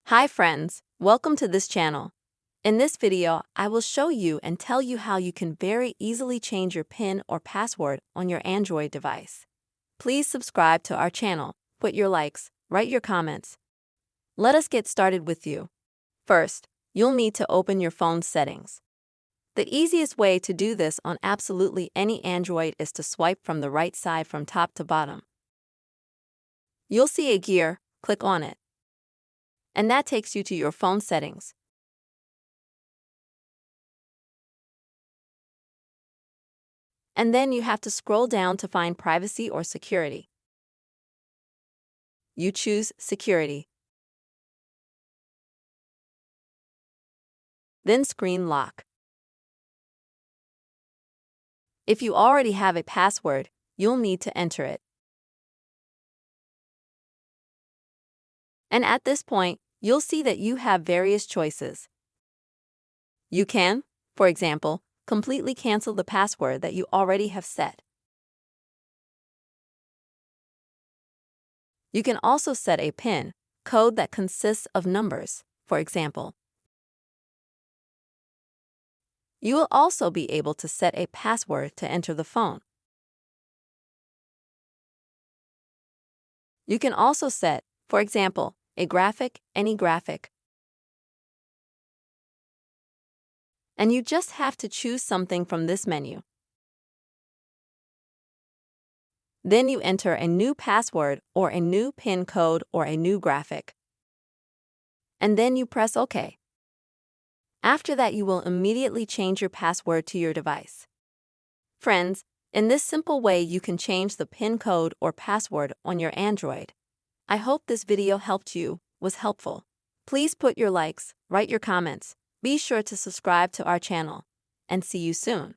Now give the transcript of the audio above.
Hi friends, welcome to this channel. In this video, I will show you and tell you how you can very easily change your PIN or password on your Android device. Please subscribe to our channel, put your likes, write your comments. Let us get started with you. First, you'll need to open your phone's settings. The easiest way to do this on absolutely any Android is to swipe from the right side from top to bottom. You'll see a gear, click on it. And that takes you to your phone settings. And then you have to scroll down to find privacy or security. You choose security. Then screen lock. If you already have a password, you'll need to enter it. And at this point, you'll see that you have various choices. You can, for example, completely cancel the password that you already have set. You can also set a PIN code that consists of numbers, for example. You will also be able to set a password to enter the phone. You can also set, for example, a graphic, any graphic. And you just have to choose something from this menu. Then you enter a new password or a new PIN code or a new graphic. And then you press OK. After that, you will immediately change your password to your device. Friends, in this simple way, you can change the PIN code or password on your Android. I hope this video helped you, was helpful. Please put your likes, write your comments. Be sure to subscribe to our channel. And see you soon.